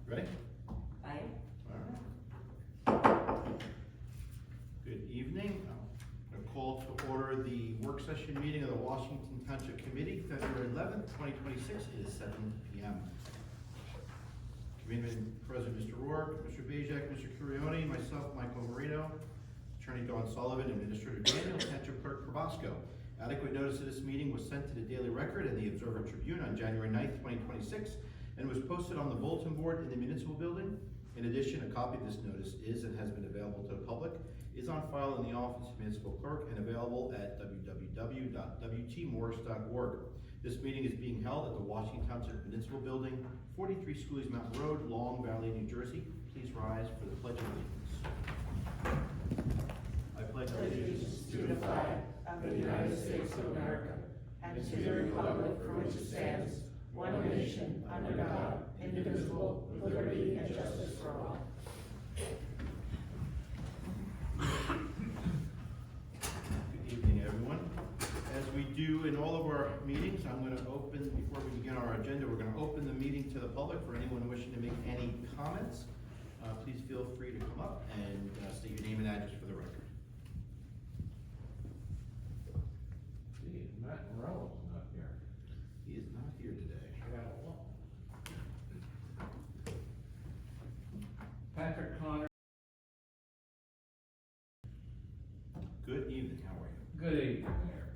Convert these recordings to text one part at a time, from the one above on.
Ready? Aye. All right. Good evening. I'm going to call to order the work session meeting of the Washington Township Committee, February 11th, 2026. It is 7 p.m. Committee President Mr. Roehrich, Mr. Bajek, Mr. Curioni, myself, Michael Marino, Attorney Sullivan, Administrator Denean, Township Clerk Probasco. Adequate notice of this meeting was sent to the Daily Record and the Observer Tribune on January 9th, 2026, and was posted on the bulletin board in the municipal building. In addition, a copy of this notice is and has been available to the public, is on file in the office of municipal clerk, and available at www.wtmorris.org. This meeting is being held at the Washington Township Municipal Building, 43 Schoolies Mountain Road, Long Valley, New Jersey. Please rise for the Pledge of Allegiance. I pledge allegiance To the flag of the United States of America and to the republic for which it stands, one nation, under God, indivisible, with liberty and justice for all. Good evening, everyone. As we do in all of our meetings, I'm going to open, before we begin our agenda, we're going to open the meeting to the public for anyone wishing to make any comments. Please feel free to come up and state your name and address for the record. See, Matt Morello's not here. He is not here today. Patrick Connor. Good evening, how are you? Good evening, Mayor.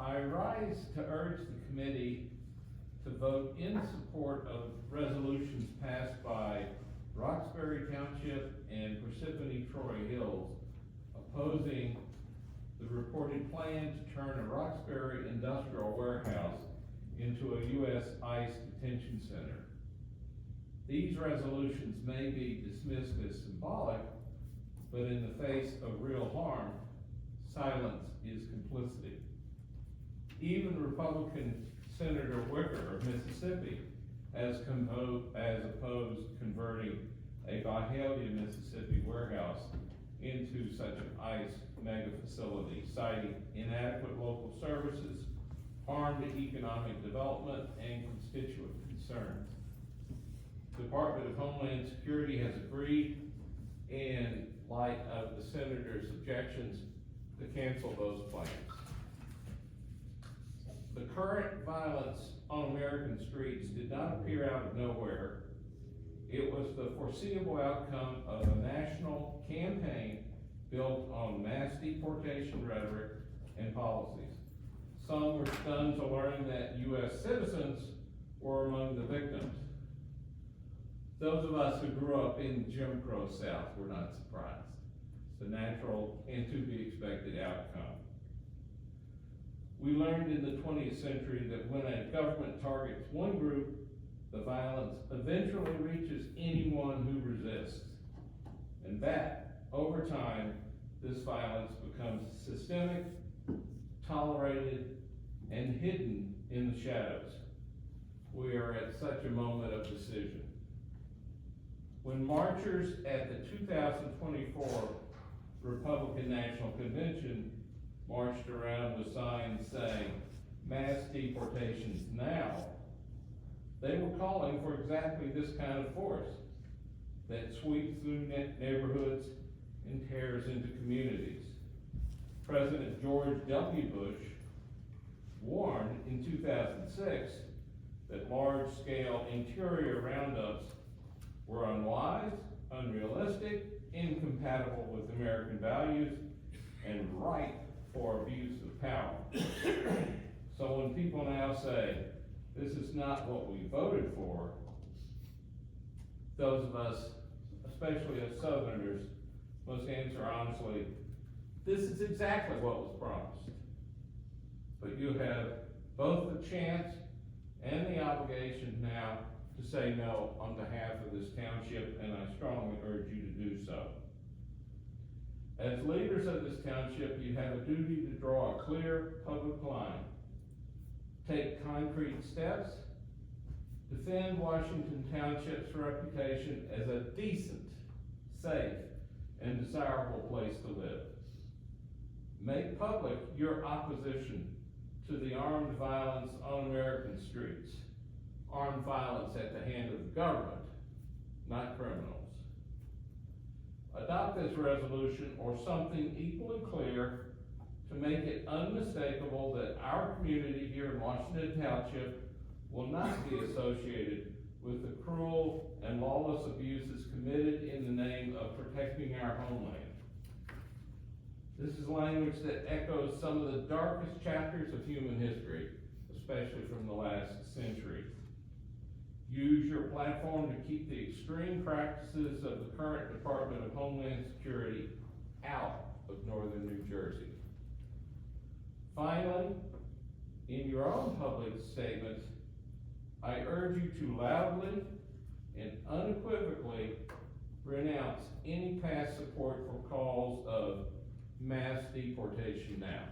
I rise to urge the committee to vote in support of resolutions passed by Roxbury Township and Parsippany Troy Hills opposing the reported plan to turn a Roxbury industrial warehouse into a U.S. ICE detention center. These resolutions may be dismissed as symbolic, but in the face of real harm, silence is complicity. Even Republican Senator Wicker of Mississippi has opposed converting a Byhalia, Mississippi warehouse into such an ICE mega facility, citing inadequate local services, harm to economic development, and constituent concerns. The Department of Homeland Security has agreed, in light of the Senator's objections, to cancel those plans. The current violence on American streets did not appear out of nowhere. It was the foreseeable outcome of a national campaign built on mass deportation rhetoric and policies. Some were stunned to learn that U.S. citizens were among the victims. Those of us who grew up in Jim Crow South were not surprised. It's a natural and to be expected outcome. We learned in the 20th century that when a government targets one group, the violence eventually reaches anyone who resists. And that, over time, this violence becomes systemic, tolerated, and hidden in the shadows. We are at such a moment of decision. When marchers at the 2024 Republican National Convention marched around with signs saying, "Mass deportations now," they were calling for exactly this kind of force that sweeps through neighborhoods and tears into communities. President George W. Bush warned in 2006 that large-scale interior roundups were unwise, unrealistic, incompatible with American values, and ripe for abuse of power. So when people now say, this is not what we voted for, those of us, especially as Southerners, must answer honestly, this is exactly what was promised. But you have both the chance and the obligation now to say no on behalf of this township, and I strongly urge you to do so. As leaders of this township, you have a duty to draw a clear public line, take concrete steps, defend Washington Township's reputation as a decent, safe, and desirable place to live. Make public your opposition to the armed violence on American streets, armed violence at the hand of the government, not criminals. Adopt this resolution or something equally clear to make it unmistakable that our community here in Washington Township will not be associated with the cruel and lawless abuses committed in the name of protecting our homeland. This is language that echoes some of the darkest chapters of human history, especially from the last century. Use your platform to keep the extreme practices of the current Department of Homeland Security out of northern New Jersey. Finally, in your own public statements, I urge you to loudly and unequivocally renounce any past support for calls of mass deportation now.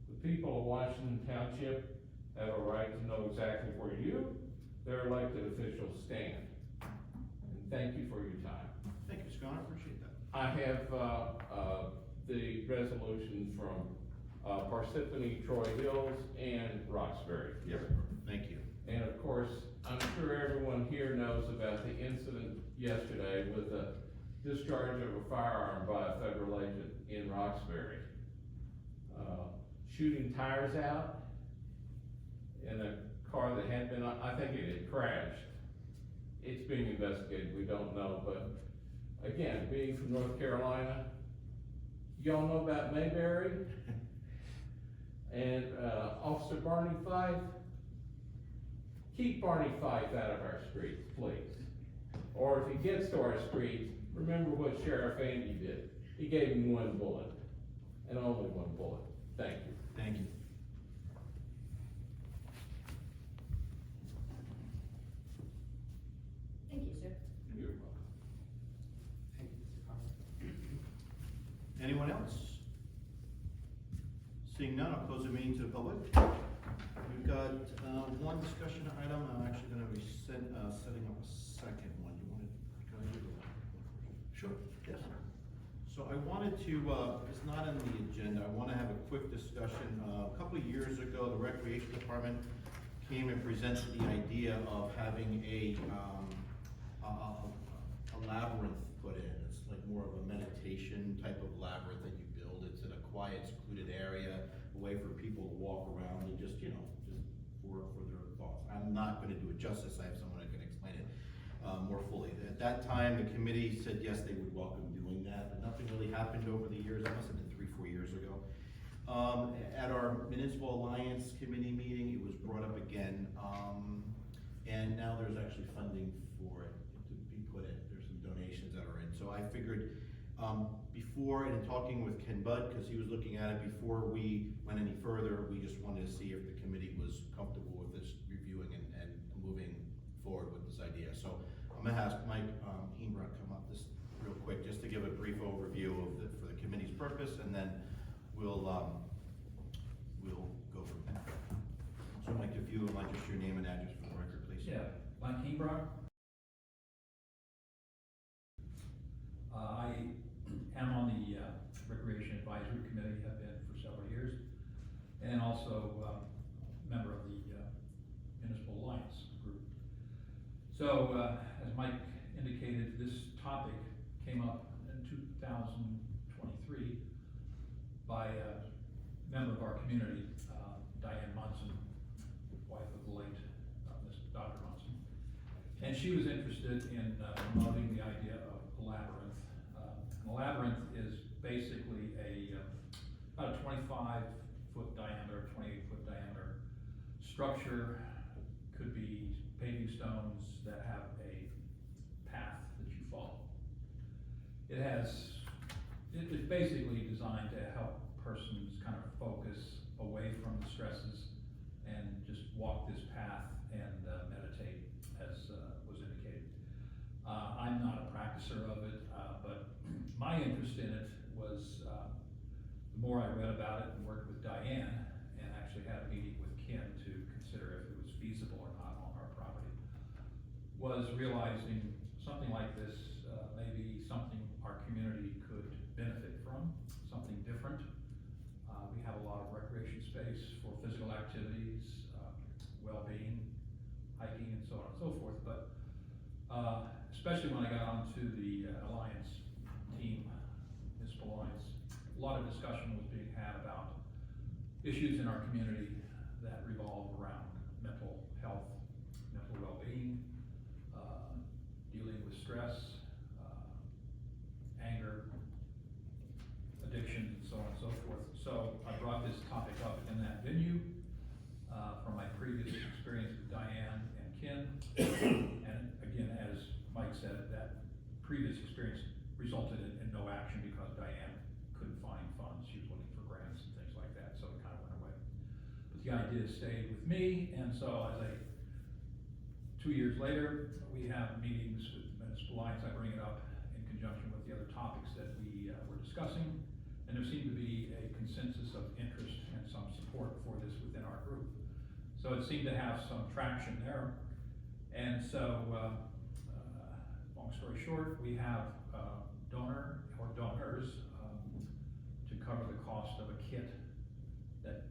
The people of Washington Township have a right to know exactly where you, their elected officials, stand. And thank you for your time. Thank you, Scott, I appreciate that. I have the resolution from Parsippany, Troy Hills, and Roxbury. Yes, thank you. And of course, I'm sure everyone here knows about the incident yesterday with the discharge of a firearm by a federal agent in Roxbury. Shooting tires out in a car that had been, I think it had crashed. It's being investigated, we don't know, but again, being from North Carolina, y'all know about Mayberry? And Officer Barney Fife, keep Barney Fife out of our streets, please. Or if he gets to our streets, remember what Sheriff Andy did. He gave him one bullet, and only one bullet. Thank you. Thank you. Thank you, sir. You're welcome. Thank you, Mr. Conley. Anyone else? Seeing none, I'll close the meeting to the public. We've got one discussion item. I'm actually gonna be setting up a second one. You want to go? Sure, yes. So I wanted to, it's not on the agenda, I want to have a quick discussion. A couple of years ago, the Recreation Department came and presented the idea of having a labyrinth put in. It's like more of a meditation type of labyrinth that you build. It's in a quiet, secluded area, a way for people to walk around and just, just for their thoughts. I'm not going to do it justice. I have someone that can explain it more fully. At that time, the committee said yes, they would welcome doing that, but nothing really happened over the years. That must have been 3-4 years ago. At our Municipal Alliance Committee meeting, it was brought up again, and now there's actually funding for it to be put in. There's some donations that are in. So I figured before, and in talking with Ken Budd, because he was looking at it before we went any further, we just wanted to see if the committee was comfortable with this reviewing and moving forward with this idea. So I'm gonna ask Mike Heinbrock come up this real quick, just to give a brief overview of for the committee's purpose, and then we'll go from there. So Mike, if you would like just your name and address for the record, please. Yeah, Mike Heinbrock. I am on the Recreation Advisory Committee, have been for several years, and also member of the Municipal Alliance Group. So, as Mike indicated, this topic came up in 2023 by a member of our community, Diane Munson, wife of the late Dr. Munson. And she was interested in promoting the idea of a labyrinth. A labyrinth is basically about a 25-foot diameter, 28-foot diameter structure. Could be paving stones that have a path that you follow. It's basically designed to help persons kind of focus away from the stresses and just walk this path and meditate, as was indicated. I'm not a practicer of it, but my interest in it was, the more I read about it and worked with Diane, and actually had a meeting with Ken to consider if it was feasible or not on our property, was realizing something like this may be something our community could benefit from, something different. We have a lot of recreation space for physical activities, well-being, hiking, and so on and so forth, but especially when I got onto the Alliance team, Municipal Alliance, a lot of discussion was being had about issues in our community that revolve around mental health, mental well-being, dealing with stress, anger, addiction, and so on and so forth. So I brought this topic up in that venue from my previous experience with Diane and Ken. And again, as Mike said, that previous experience resulted in no action because Diane couldn't find funds. She was looking for grants and things like that, so it kind of went away. But the idea stayed with me, and so as 2 years later, we have meetings with the Municipal Alliance. I bring it up in conjunction with the other topics that we were discussing, and there seemed to be a consensus of interest and some support for this within our group. So it seemed to have some traction there. And so, long story short, we have donor or donors to cover the cost of a kit that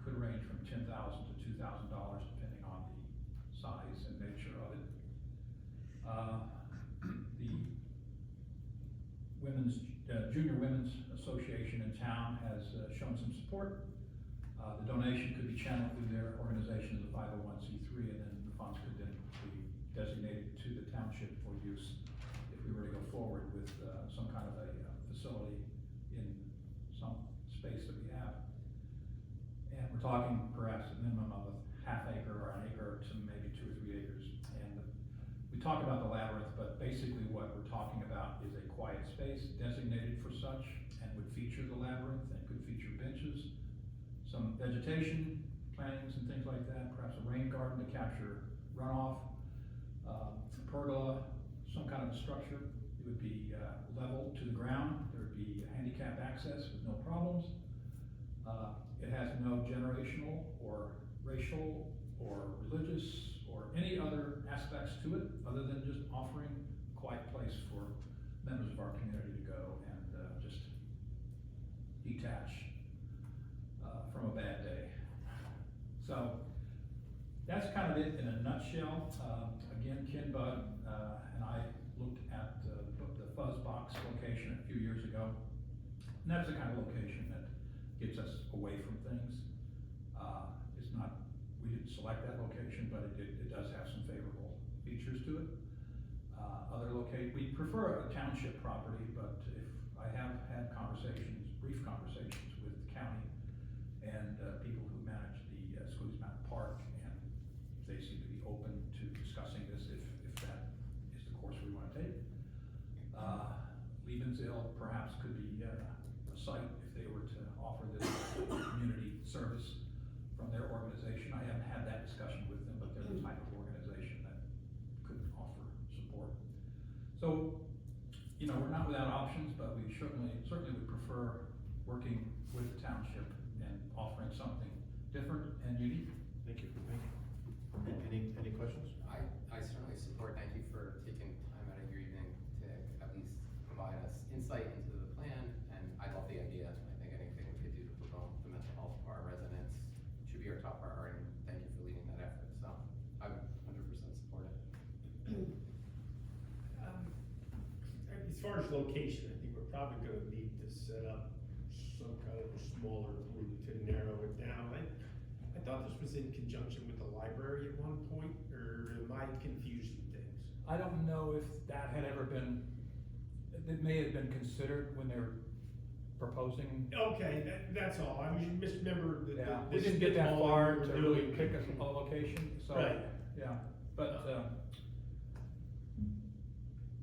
could range from $10,000 to $2,000 depending on the size and nature of it. The Junior Women's Association in town has shown some support. The donation could be channeled through their organization as a 501c3, and then the funds could then be designated to the township for use if we were to go forward with some kind of a facility in some space that we have. And we're talking perhaps a minimum of a half acre or an acre to maybe 2 or 3 acres. And we talk about the labyrinth, but basically what we're talking about is a quiet space designated for such and would feature the labyrinth and could feature benches, some vegetation, plantings and things like that, perhaps a rain garden to capture runoff, a pergola, some kind of a structure. It would be level to the ground. There would be handicap access with no problems. It has no generational or racial or religious or any other aspects to it other than just offering a quiet place for members of our community to go and just detach from a bad day. So that's kind of it in a nutshell. Again, Ken Budd and I looked at the Fuzz Box location a few years ago. And that's the kind of location that gets us away from things. It's not, we didn't select that location, but it does have some favorable features to it. We prefer a township property, but if I have had conversations, brief conversations with the county and people who manage the Squeeze Mountain Park, and they seem to be open to discussing this if that is the course we want to take. Leavensdale perhaps could be a site if they were to offer this community service from their organization. I haven't had that discussion with them, but they're the type of organization that could offer support. So, you know, we're not without options, but we certainly would prefer working with the township and offering something different and unique. Thank you. Any questions? I certainly support, thank you for taking time out of your evening to at least provide us insight into the plan, and I love the idea. I think anything we could do to promote the mental health of our residents should be our top priority. Thank you for leading that effort, so I would 100% support it. As far as location, I think we're probably gonna need to set up some kind of a smaller group to narrow it down. I thought this was in conjunction with the library at one point, or am I confusing things? I don't know if that had ever been, it may have been considered when they were proposing. Okay, that's all. I mean, misremember that. Yeah, we didn't get that far to really pick a location, so, Right. yeah. But,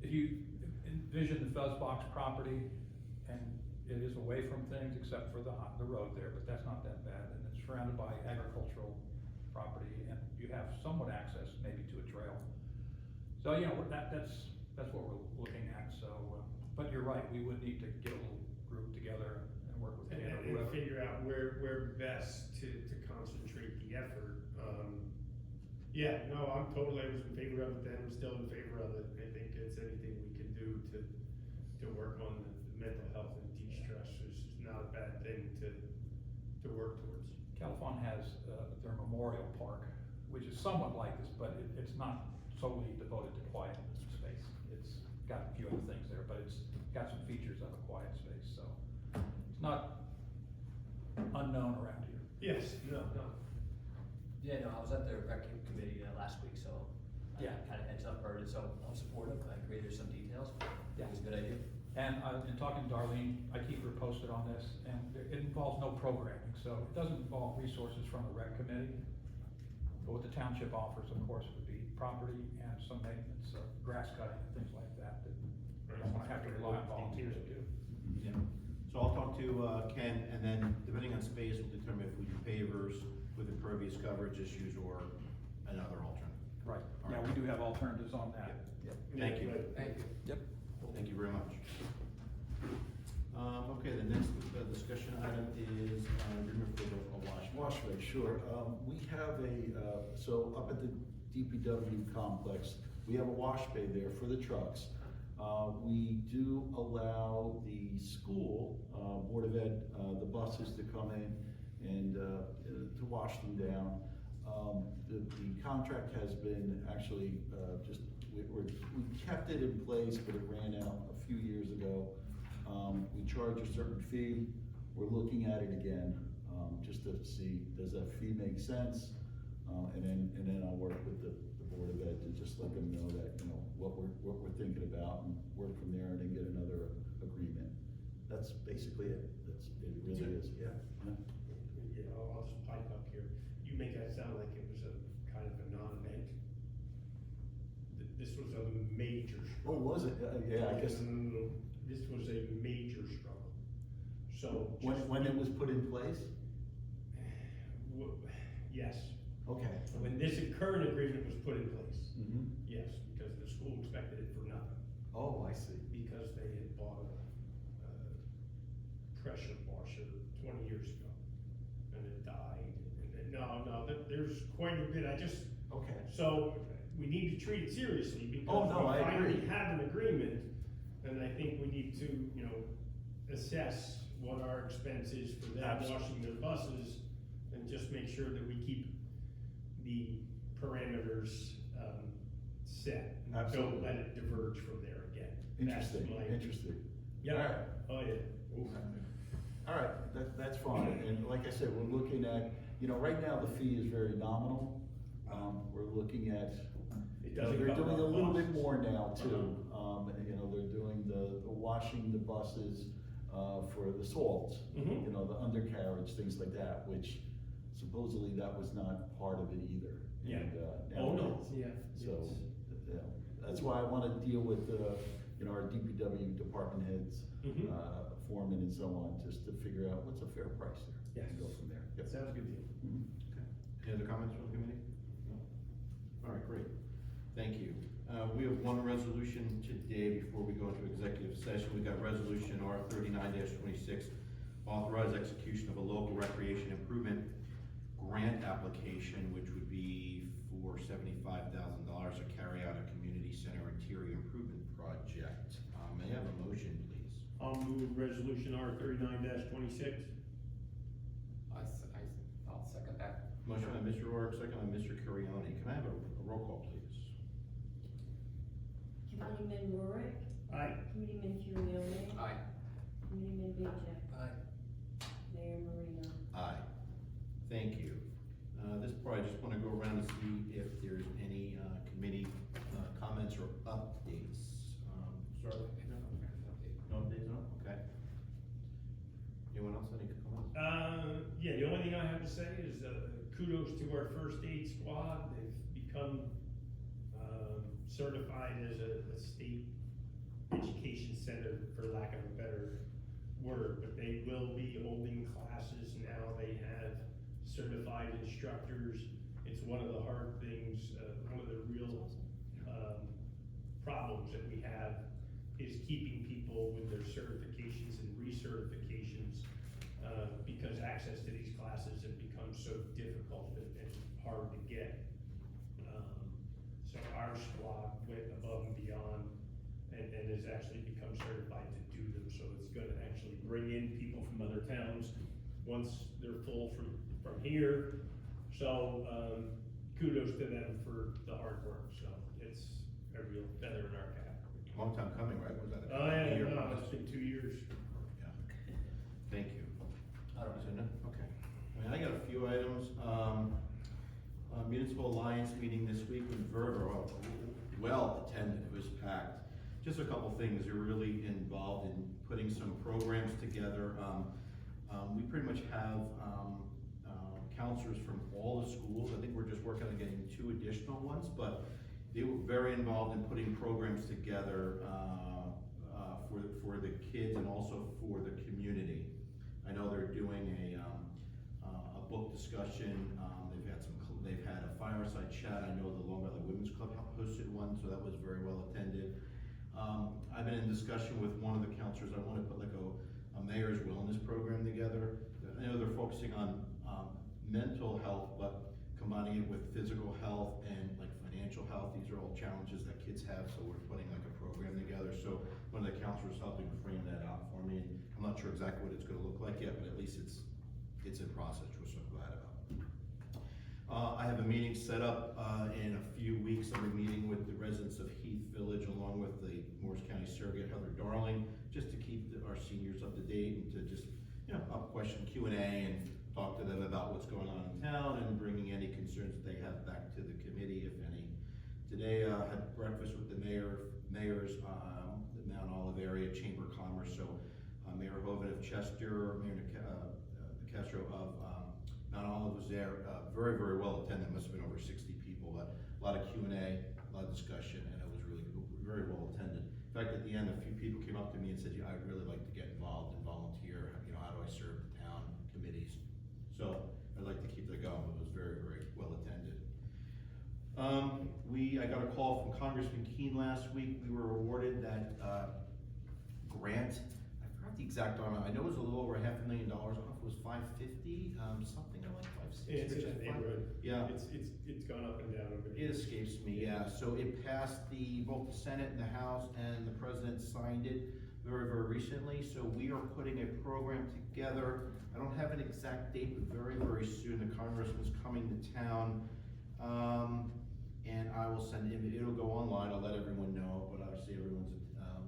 if you envision the Fuzzbox property, and it is away from things except for the road there, but that's not that bad, and it's surrounded by agricultural property, and you have somewhat access maybe to a trail. So, you know, that's what we're looking at, so, but you're right, we would need to get a little group together and work with Dan or And whoever. figure out where best to concentrate the effort. Yeah, no, I was in favor of it then, I'm still in favor of it. I think it's anything we can do to work on the mental health and de-stress is not a bad thing to work towards. Califon has their memorial park, which is somewhat like this, but it's not solely devoted to quiet space. It's got a few other things there, but it's got some features of a quiet space, so it's not unknown around here. Yes, no. Yeah, no, I was at the rec committee last week, so I Yeah. kind of heads up heard it, so I'm supportive. I agree there's some details, but it was a good idea. And in talking to Darlene, I keep her posted on this, and it involves no programming, so it doesn't involve resources from the rec committee. But what the township offers, of course, would be property and some maintenance, grass cutting, and things like that, that we don't wanna have to rely on volunteers to do. Yeah. So I'll talk to Ken, and then depending on space, we'll determine if we do pavers with impervious coverage issues or another alternative. Right, All yeah, right. we do have alternatives on that. Thank you. Thank you. Yep. Thank you very much. Okay, the next discussion item is agreement for the wash. Washway, sure. We have so up at the DPW complex, we have a wash bay there for the trucks. We do allow the school, Board of Ed, the buses to come in and to wash them down. The contract has been actually we kept it in place, but it ran out a few years ago. We charge a certain fee. We're looking at it again, just to see, does that fee make sense? And then I'll work with the Board of Ed to just let them know that, what we're thinking about, and work from there and then get another agreement. That's basically it. It really is, yeah. Yeah, I'll just pipe up here. You make that sound like it was a kind of a non-event. This was a major Oh, struggle. was it? Yeah, I guess, No. This was a major struggle. So. when it was put in place? Yes, Okay. when this current agreement was put in place, Mm-hmm. yes, because the school expected it for nothing, Oh, I see. because they had bought a pressure washer 20 years ago, and it died, and then, there's quite a bit, Okay. so we need to treat it seriously, Oh, because no, we I finally agree. have an agreement, and I think we need to, assess what our expense is for them Absolutely. washing their buses, and just make sure that we keep the parameters, set. And Absolutely. don't let it diverge from there again. That's Interesting, my- interesting. Yeah, Alright. oh, yeah. Oof. All right, that's fine, and like I said, we're looking at, right now, the fee is very nominal. We're looking at, It doesn't they're cover doing a our little bit costs. more now too. They're doing the washing the buses, for the salts, Mhm. the undercarriage, things like that, which supposedly that was not part of it either. Yeah. And, Oh, now no, it is. yeah. So, it's- that's why I wanna deal with, our DPW department heads, Mhm. foreman and so on, just to figure out what's a fair price there. Yes. And go from there. Yep. Sounds good to me. Mhm. Any other comments from the committee? All right, great. Thank you. We have one resolution today before we go into executive session. We got resolution R 39-26, authorize execution of a local recreation improvement grant application, which would be for $75,000 to carry out a community center interior improvement project. May I have a motion, please? I'll move resolution R 39-26. I'll second that. Motion by Mr. Roehrich, second by Mr. Curioni. Can I have a roll call, please? Committeeman Roehrich, Aye. Committeeman Curioni, Aye. Committeeman Bajek, Aye. Mayor Marino. Aye. Thank you. This part, I just want to go around and see if there's any committee comments or updates. Start with, no updates, no? Okay. Anyone else, any comments? Yeah, the only thing I have to say is kudos to our first aid squad. They've become certified as a state education center, for lack of a better word, but they will be holding classes now. They have certified instructors. It's one of the hard things, one of the real problems that we have is keeping people with their certifications and recertifications, because access to these classes have become so difficult and hard to get. So our squad went above and beyond and has actually become certified to do them. So it's gonna actually bring in people from other towns once they're full from here. So, kudos to them for the hard work, so it's a real feather in our cap. Long time coming, right? Was that Oh, a yeah, year no, process? it's been 2 years. Yeah. Thank you. I don't Is know. it no? Okay. I mean, I got a few items. Municipal Alliance meeting this week was very well attended. It was packed. Just a couple things. They're really involved in putting some programs together. We pretty much have counselors from all the schools. I think we're just working on getting 2 additional ones, but they were very involved in putting programs together for the kids and also for the community. I know they're doing a book discussion. They've had a fireside chat. I know the Long Valley Women's Club hosted one, so that was very well attended. I've been in discussion with one of the counselors. I want to put like a mayor's wellness program together. I know they're focusing on mental health, but combining it with physical health and like financial health. These are all challenges that kids have, so we're putting like a program together. So one of the counselors helping frame that out for me, and I'm not sure exactly what it's going to look like yet, but at least it's in process, which I'm glad about. I have a meeting set up in a few weeks. I'll be meeting with the residents of Heath Village along with the Morris County Surrogate Heather Darling, just to keep our seniors up to date and to just, up question Q&A and talk to them about what's going on in town and bringing any concerns that they have back to the committee, if any. Today I had breakfast with the mayors, the Mount Olive Area Chamber of Commerce. So Mayor Hovind of Chester, Mayor Castro of Mount Olive was there, very well attended. Must have been over 60 people, but a lot of Q&A, a lot of discussion, and it was really very well attended. In fact, at the end, a few people came up to me and said, yeah, I'd really like to get involved and volunteer. How do I serve the town committees? So I'd like to keep that going, but it was very well attended. I got a call from Congressman Keene last week. We were awarded that grant. I forgot the exact amount. I know it was a little over $500,000. I don't know if it was 550, something like 560. It's in that neighborhood. Yeah. It's gone up and down over the It years. escapes me, yeah. So it passed both the Senate and the House, and the President signed it very recently. So we are putting a program together. I don't have an exact date, but very soon the Congressman's coming to town. And I will send it. It'll go online. I'll let everyone know, but obviously everyone's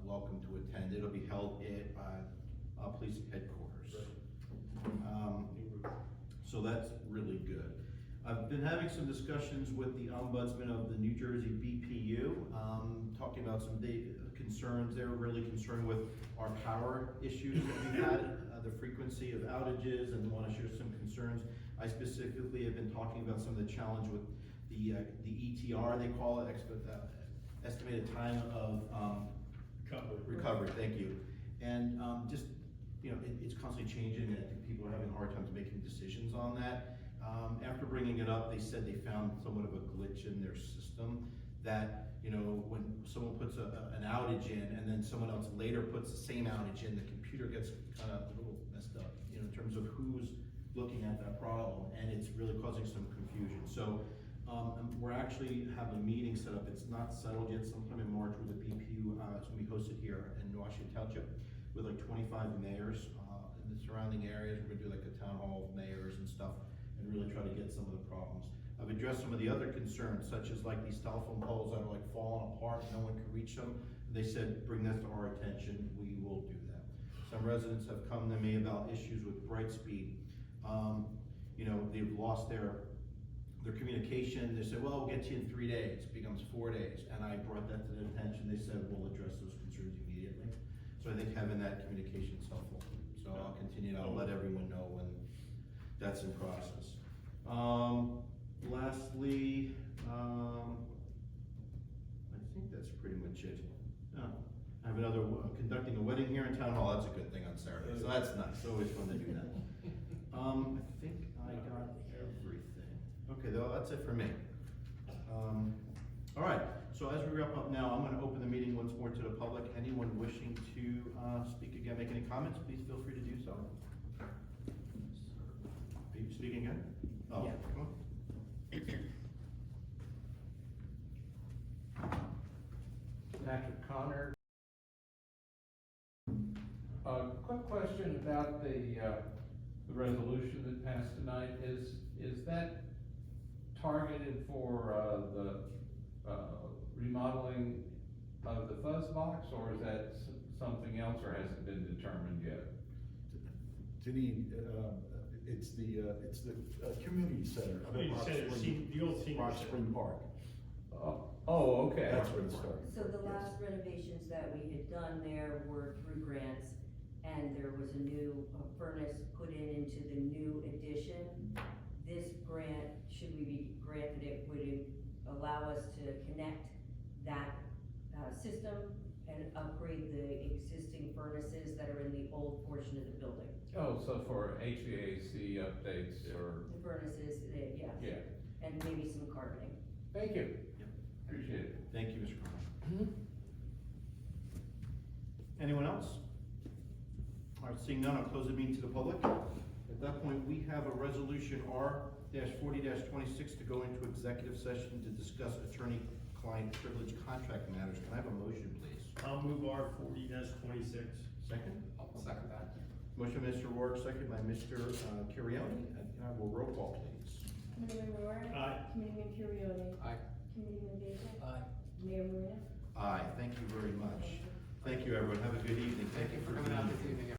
welcome to attend. It'll be held at police headquarters. So that's really good. I've been having some discussions with the ombudsman of the New Jersey BPU, talking about some concerns. They're really concerned with our power issues that we've had, the frequency of outages, and want to share some concerns. I specifically have been talking about some of the challenge with the ETR, they call it, estimated time of recovery. Thank you. And just, it's constantly changing, and I think people are having a hard time making decisions on that. After bringing it up, they said they found somewhat of a glitch in their system that, when someone puts an outage in and then someone else later puts the same outage in, the computer gets kind of a little messed up, in terms of who's looking at that problem, and it's really causing some confusion. So we're actually having a meeting set up. It's not settled yet. Sometime in March with the BPU, it's going to be hosted here in Washington Township with like 25 mayors in the surrounding areas. We're going to do like a town hall of mayors and stuff and really try to get some of the problems. I've addressed some of the other concerns, such as like these telephone poles that are like falling apart, no one can reach them. They said, bring this to our attention, we will do that. Some residents have come to me about issues with Brightspeed. They've lost their communication. They said, well, we'll get to you in 3 days. It becomes 4 days. And I brought that to their attention. They said, we'll address those concerns immediately. So I think having that communication is helpful. So I'll continue, I'll let everyone know when that's in process. Lastly, I think that's pretty much it. I have another, conducting a wedding here in Town Hall. That's a good thing on Saturday. So that's nice. It's always fun to do that. I think I got everything. Okay, though, that's it for me. All right, so as we wrap up now, I'm going to open the meeting once more to the public. Anyone wishing to speak again, make any comments, please feel free to do so. Are you speaking again? Oh, Yeah. come on. Patrick Connor. Quick question about the resolution that passed tonight. Is that targeted for, remodeling of the fuzz box, or is that something else, or has it been determined yet? Denean, it's the community center. up at Community Rock center, Spring- the old senior Rock center. Spring Park. Oh, okay. That's where it started. So the yes. last renovations that we had done there were through grants, and there was a new furnace put into the new addition. This grant, should we be granted it, would allow us to connect that, system and upgrade the existing furnaces that are in the old portion of the building. Oh, so for HVAC updates or, The furnaces, yes. yeah, And maybe some carpeting. thank you. Yep. Appreciate it. Thank you, Mr. Carmen. Anyone else? All right, seeing none, I'll close the meeting to the public. At that point, we have a resolution R-40-26 to go into executive session to discuss attorney-client privilege contract matters. Can I have a motion, please? I'll move R-40-26. Second? I'll second that. Motion, Mr. Roehrich, second by Mr. Curioni. And can I have a roll call, please? Committeeman Roehrich. Aye. Committeeman Curioni. Aye. Committeeman Bajek. Aye. Mayor Marino. Aye, thank you very much. Thank you, everyone. Have a good evening. Thank you for coming out this evening.